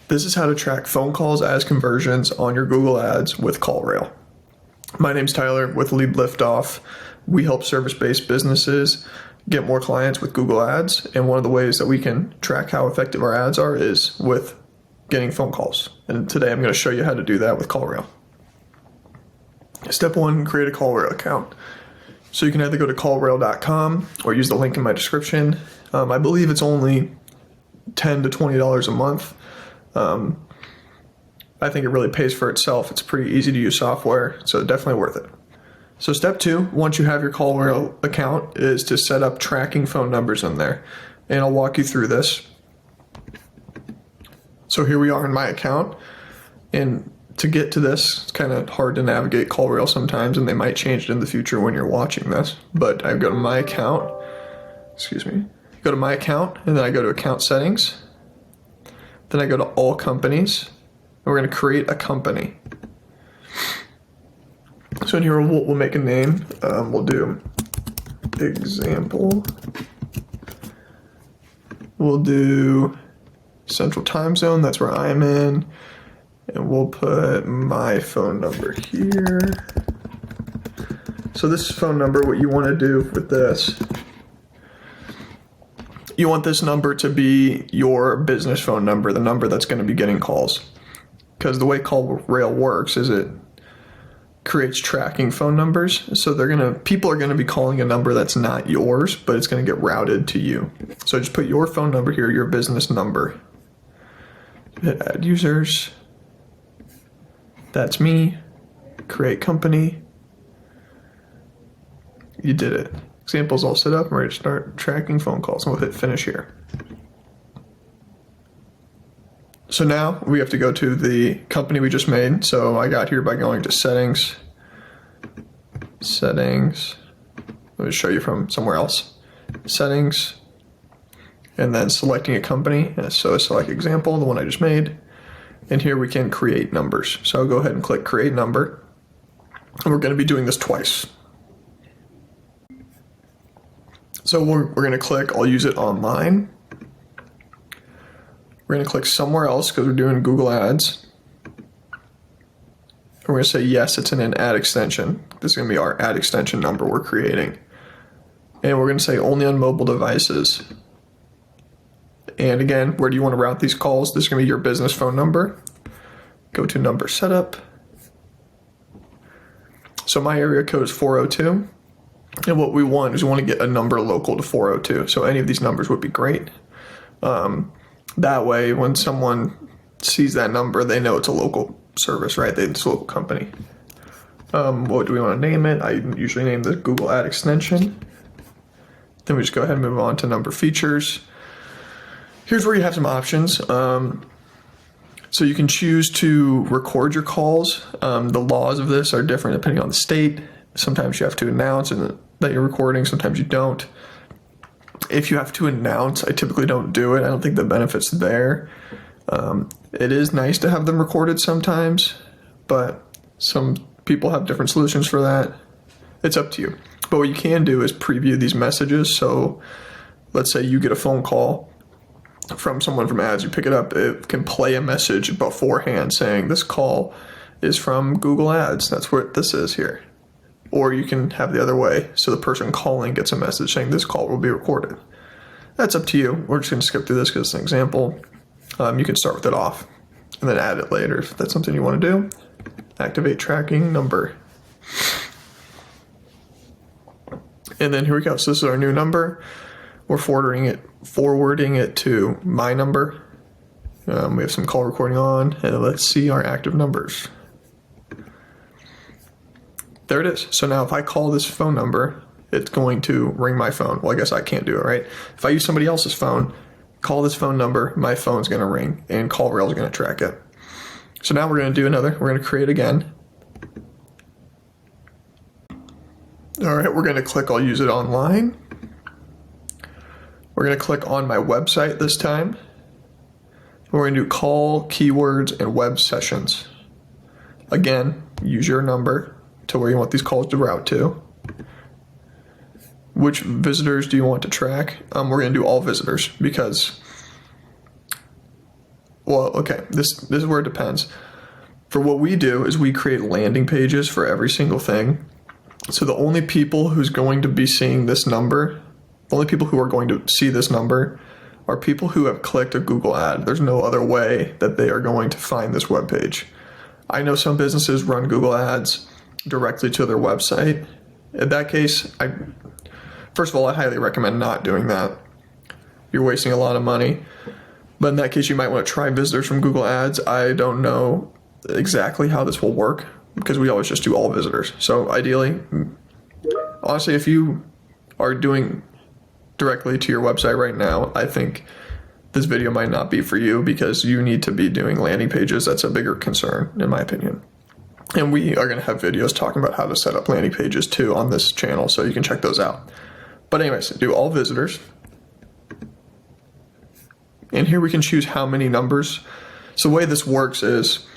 This is how to track phone calls as conversions on your Google Ads with CallRail. My name's Tyler with Lead Liftoff. We help service-based businesses get more clients with Google Ads, and one of the ways that we can track how effective our ads are is with getting phone calls. And today I'm going to show you how to do that with CallRail. Step 1, create a CallRail account. So you can either go to callrail.com or use the link in my description. I believe it's only $10 to $20 a month. I think it really pays for itself. It's pretty easy to use software, so definitely worth it. So step 2, once you have your CallRail account, is to set up tracking phone numbers in there. And I'll walk you through this. So here we are in my account, and to get to this, it's kind of hard to navigate CallRail sometimes, and they might change it in the future when you're watching this. But I go to my account, go to my account, and then I go to account settings. Then I go to all companies, and we're going to create a company. So in here we'll make a name. We'll do example. We'll do Central Time Zone, that's where I'm in. And we'll put my phone number here. So this phone number, what you want to do with this, you want this number to be your business phone number, the number that's going to be getting calls. Because the way CallRail works is it creates tracking phone numbers. So people are going to be calling a number that's not yours, but it's going to get routed to you. So just put your phone number here, your business number. Hit add users. That's me. Create company. You did it. Example's all set up. I'm ready to start tracking phone calls, and we'll hit finish here. So now we have to go to the company we just made. So I got here by going to settings. Let me show you from somewhere else. Settings, and then selecting a company. So select example, the one I just made. And here we can create numbers. So I'll go ahead and click create number. And we're going to be doing this twice. So we're going to click, I'll use it online. We're going to click somewhere else because we're doing Google Ads. And we're going to say, yes, it's in an ad extension. This is going to be our ad extension number we're creating. And we're going to say only on mobile devices. And again, where do you want to route these calls? This is going to be your business phone number. Go to number setup. So my area code is 402. And what we want is we want to get a number local to 402. So any of these numbers would be great. That way, when someone sees that number, they know it's a local service, right? It's a local company. What do we want to name it? I usually name the Google Ad extension. Then we just go ahead and move on to number features. Here's where you have some options. So you can choose to record your calls. The laws of this are different depending on the state. Sometimes you have to announce that you're recording, sometimes you don't. If you have to announce, I typically don't do it. I don't think the benefit's there. It is nice to have them recorded sometimes, but some people have different solutions for that. It's up to you. But what you can do is preview these messages. So let's say you get a phone call from someone from ads, you pick it up, it can play a message beforehand saying this call is from Google Ads. That's what this is here. Or you can have the other way, so the person calling gets a message saying this call will be recorded. That's up to you. We're just going to skip through this because it's an example. You can start with it off and then add it later if that's something you want to do. Activate tracking number. And then here we go. So this is our new number. We're forwarding it to my number. We have some call recording on, and let's see our active numbers. There it is. So now if I call this phone number, it's going to ring my phone. Well, I guess I can't do it, right? If I use somebody else's phone, call this phone number, my phone's going to ring, and CallRail is going to track it. So now we're going to do another. We're going to create again. All right, we're going to click I'll use it online. We're going to click on my website this time. We're going to do call, keywords, and web sessions. Again, use your number to where you want these calls to route to. Which visitors do you want to track? We're going to do all visitors because well, okay, this is where it depends. For what we do is we create landing pages for every single thing. So the only people who's going to be seeing this number, the only people who are going to see this number are people who have clicked a Google ad. There's no other way that they are going to find this web page. I know some businesses run Google ads directly to their website. In that case, first of all, I highly recommend not doing that. You're wasting a lot of money. But in that case, you might want to try visitors from Google ads. I don't know exactly how this will work because we always just do all visitors. So ideally, honestly, if you are doing directly to your website right now, I think this video might not be for you because you need to be doing landing pages. That's a bigger concern, in my opinion. And we are going to have videos talking about how to set up landing pages too on this channel, so you can check those out. But anyways, do all visitors. And here we can choose how many numbers. So the way this works is,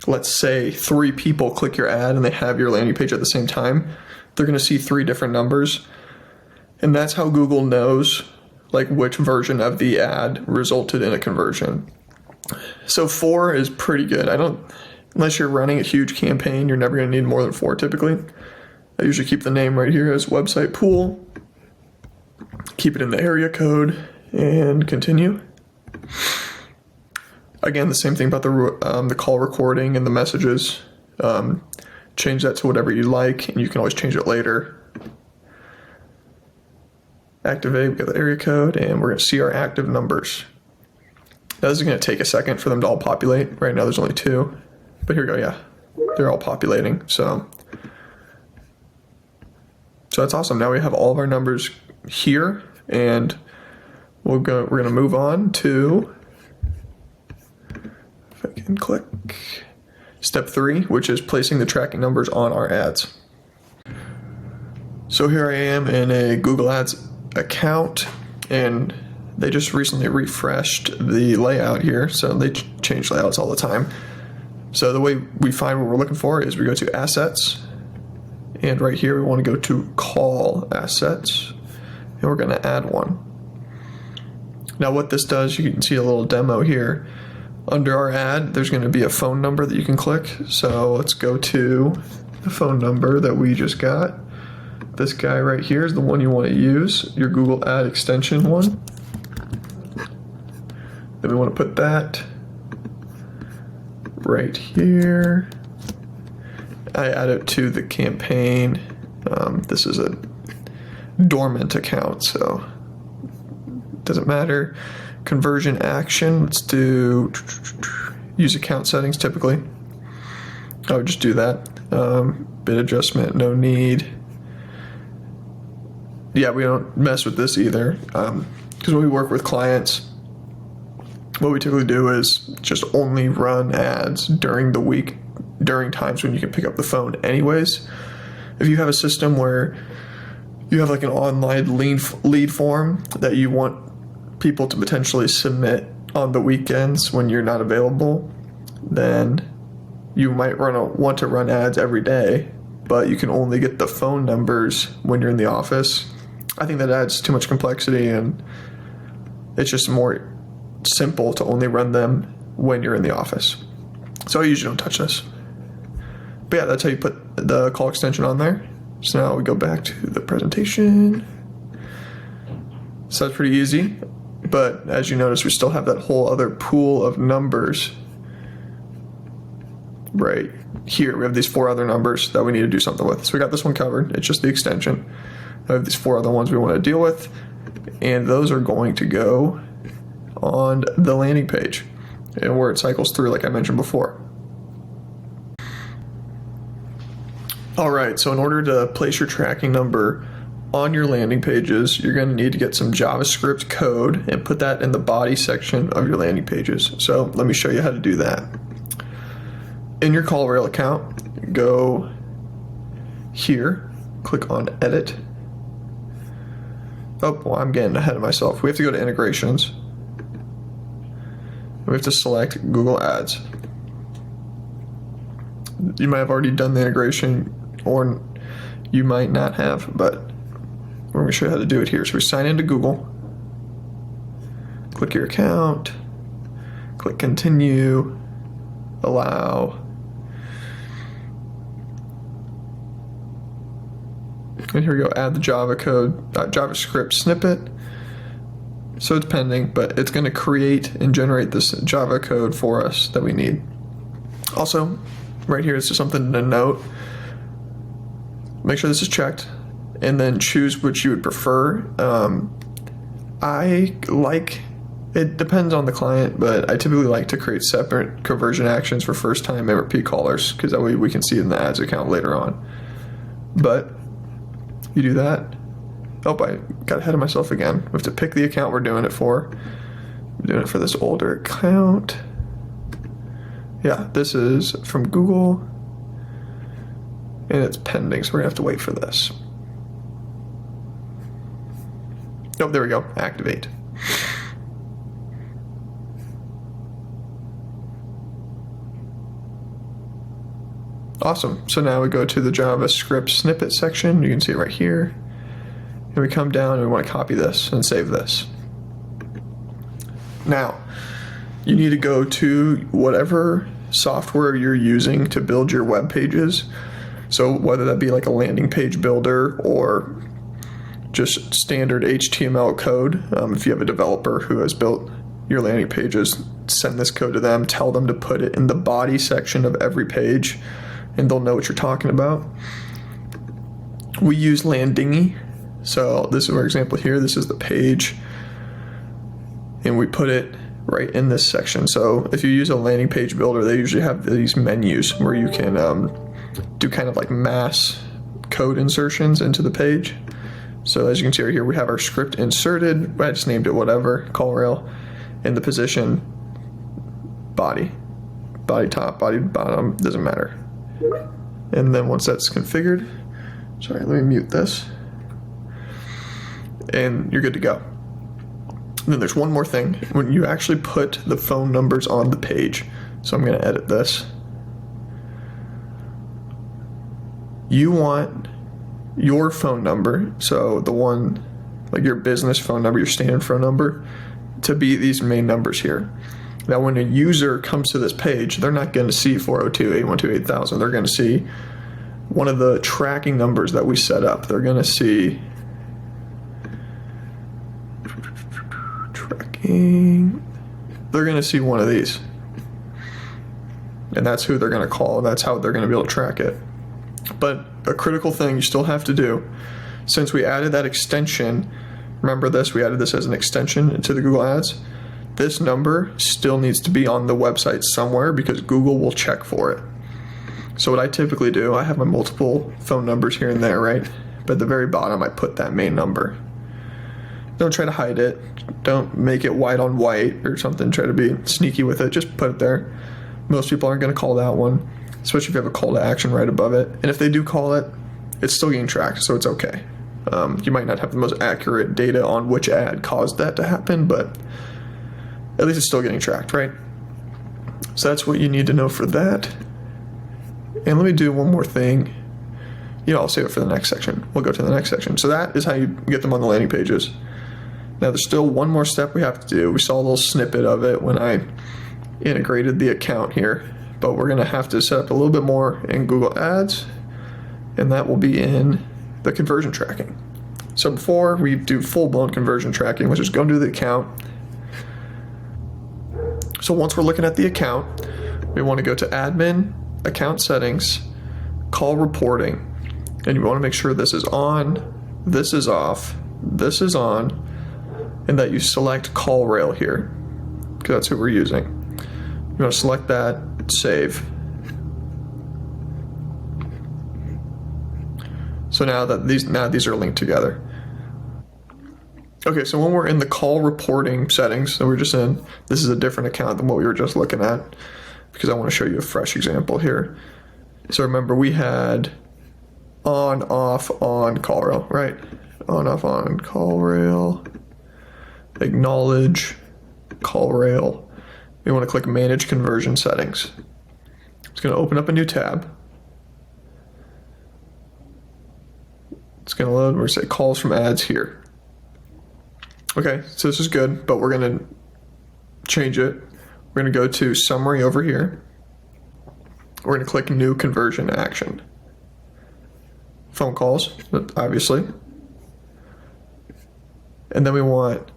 let's say 3 people click your ad and they have your landing page at the same time. They're going to see 3 different numbers. And that's how Google knows like which version of the ad resulted in a conversion. So 4 is pretty good. Unless you're running a huge campaign, you're never going to need more than 4 typically. I usually keep the name right here as website pool. Keep it in the area code and continue. Again, the same thing about the call recording and the messages. Change that to whatever you like, and you can always change it later. Activate, we got the area code, and we're going to see our active numbers. Now, this is going to take a second for them to all populate. Right now there's only 2, but here we go, yeah. They're all populating, so that's awesome. Now we have all of our numbers here, and we're going to move on to, if I can click, step 3, which is placing the tracking numbers on our ads. So here I am in a Google Ads account, and they just recently refreshed the layout here, so they change layouts all the time. So the way we find what we're looking for is we go to Assets, and right here we want to go to Call Assets, and we're going to add one. Now what this does, you can see a little demo here. Under our ad, there's going to be a phone number that you can click. So let's go to the phone number that we just got. This guy right here is the one you want to use, your Google Ad extension one. Then we want to put that right here. I add it to the campaign. This is a dormant account, so it doesn't matter. Conversion action, let's do use account settings typically. I would just do that. Bid adjustment, no need. Yeah, we don't mess with this either, because when we work with clients, what we typically do is just only run ads during the week, during times when you can pick up the phone anyways. If you have a system where you have like an online lead form that you want people to potentially submit on the weekends when you're not available, then you might want to run ads every day, but you can only get the phone numbers when you're in the office. I think that adds too much complexity, and it's just more simple to only run them when you're in the office. So I usually don't touch this. But yeah, that's how you put the call extension on there. So now we go back to the presentation. So that's pretty easy. But as you notice, we still have that whole other pool of numbers right here. We have these 4 other numbers that we need to do something with. So we got this one covered. It's just the extension. I have these 4 other ones we want to deal with, and those are going to go on the landing page and where it cycles through, like I mentioned before. All right, so in order to place your tracking number on your landing pages, you're going to need to get some JavaScript code and put that in the body section of your landing pages. So let me show you how to do that. In your CallRail account, go here, click on Edit. Oh, well, I'm getting ahead of myself. We have to go to Integrations. We have to select Google Ads. You might have already done the integration, or you might not have, but we're going to show you how to do it here. So we sign into Google, click your account, Click continue, allow. And here we go, add the JavaScript snippet. So it's pending, but it's going to create and generate this Java code for us that we need. Also, right here is just something to note. Make sure this is checked, and then choose which you would prefer. It depends on the client, but I typically like to create separate conversion actions for first-time and repeat callers, because that way we can see it in the ads account later on. But you do that. Oh, I got ahead of myself again. We have to pick the account we're doing it for. I'm doing it for this older account. Yeah, this is from Google, and it's pending, so we're gonna have to wait for this. Oh, there we go, activate. Awesome, so now we go to the JavaScript snippet section. You can see it right here. And we come down and we want to copy this and save this. Now, you need to go to whatever software you're using to build your web pages. So whether that be like a landing page builder or just standard HTML code, if you have a developer who has built your landing pages, send this code to them, tell them to put it in the body section of every page, and they'll know what you're talking about. We use Landingy. So this is our example here. This is the page, and we put it right in this section. So if you use a landing page builder, they usually have these menus where you can do kind of like mass code insertions into the page. So as you can see right here, we have our script inserted. I just named it whatever, CallRail, in the position body top, body bottom, doesn't matter. And then once that's configured, sorry, let me mute this. And you're good to go. And then there's one more thing. When you actually put the phone numbers on the page, so I'm going to edit this. You want your phone number, so the one, like your business phone number, your standard phone number, to be these main numbers here. Now when a user comes to this page, they're not going to see 402-812-8000. They're going to see one of the tracking numbers that we set up. They're going to see they're going to see one of these, and that's who they're going to call, and that's how they're going to be able to track it. But a critical thing you still have to do, since we added that extension, remember this, we added this as an extension into the Google Ads, this number still needs to be on the website somewhere because Google will check for it. So what I typically do, I have my multiple phone numbers here and there, right? But at the very bottom I put that main number. Don't try to hide it. Don't make it white on white or something. Try to be sneaky with it. Just put it there. Most people aren't going to call that one, especially if you have a call to action right above it. And if they do call it, it's still getting tracked, so it's okay. You might not have the most accurate data on which ad caused that to happen, but at least it's still getting tracked, right? So that's what you need to know for that. And let me do one more thing. I'll save it for the next section. We'll go to the next section. So that is how you get them on the landing pages. Now there's still one more step we have to do. We saw a little snippet of it when I integrated the account here, but we're going to have to set up a little bit more in Google Ads, and that will be in the conversion tracking. So before we do full-blown conversion tracking, let's just go into the account. So once we're looking at the account, we want to go to Admin, Account Settings, Call Reporting, and you want to make sure this is on, this is off, this is on, and that you select CallRail here, because that's who we're using. You want to select that, save. So now these are linked together. Okay, so when we're in the call reporting settings that we're just in, this is a different account than what we were just looking at, because I want to show you a fresh example here. So remember, we had on, off, on CallRail, right? On, off, on CallRail, acknowledge CallRail. We want to click Manage Conversion Settings. It's going to open up a new tab. It's going to load. We're going to say calls from ads here. Okay, so this is good, but we're going to change it. We're going to go to summary over here. We're going to click new conversion action. Phone calls, obviously. And then we want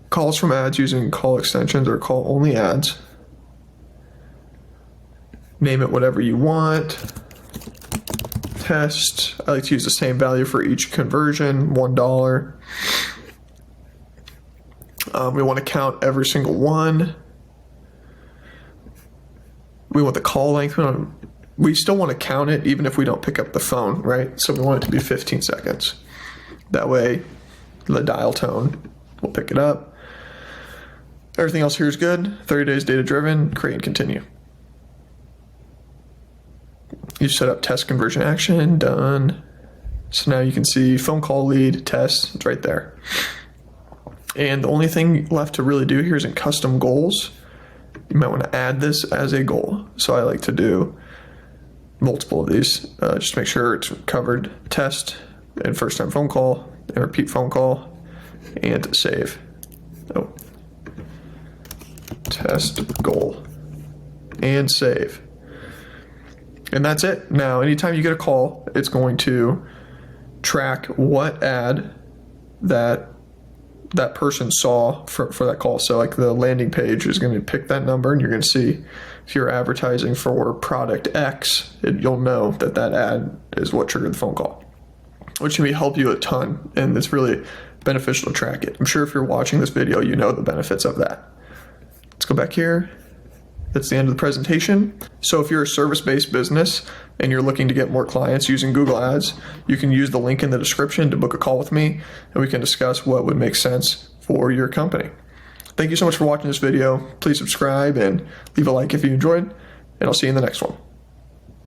calls from ads using call extensions or call only ads. Name it whatever you want. Test. I like to use the same value for each conversion, $1. We want to count every single one. We want the call length. We still want to count it even if we don't pick up the phone, right? So we want it to be 15 seconds. That way, the dial tone will pick it up. Everything else here is good. 30 days data driven, create and continue. You set up test conversion action, done. So now you can see phone call lead, test, it's right there. And the only thing left to really do here is in custom goals. You might want to add this as a goal. So I like to do multiple of these, just to make sure it's covered. Test and first time phone call and repeat phone call and save. Oh, test goal and save. And that's it. Now, anytime you get a call, it's going to track what ad that person saw for that call. So like the landing page is going to pick that number, and you're going to see if you're advertising for product X, you'll know that ad is what triggered the phone call, which can help you a ton, and it's really beneficial to track it. I'm sure if you're watching this video, you know the benefits of that. Let's go back here. That's the end of the presentation. So if you're a service-based business and you're looking to get more clients using Google Ads, you can use the link in the description to book a call with me, and we can discuss what would make sense for your company. Thank you so much for watching this video. Please subscribe and leave a like if you enjoyed, and I'll see you in the next one.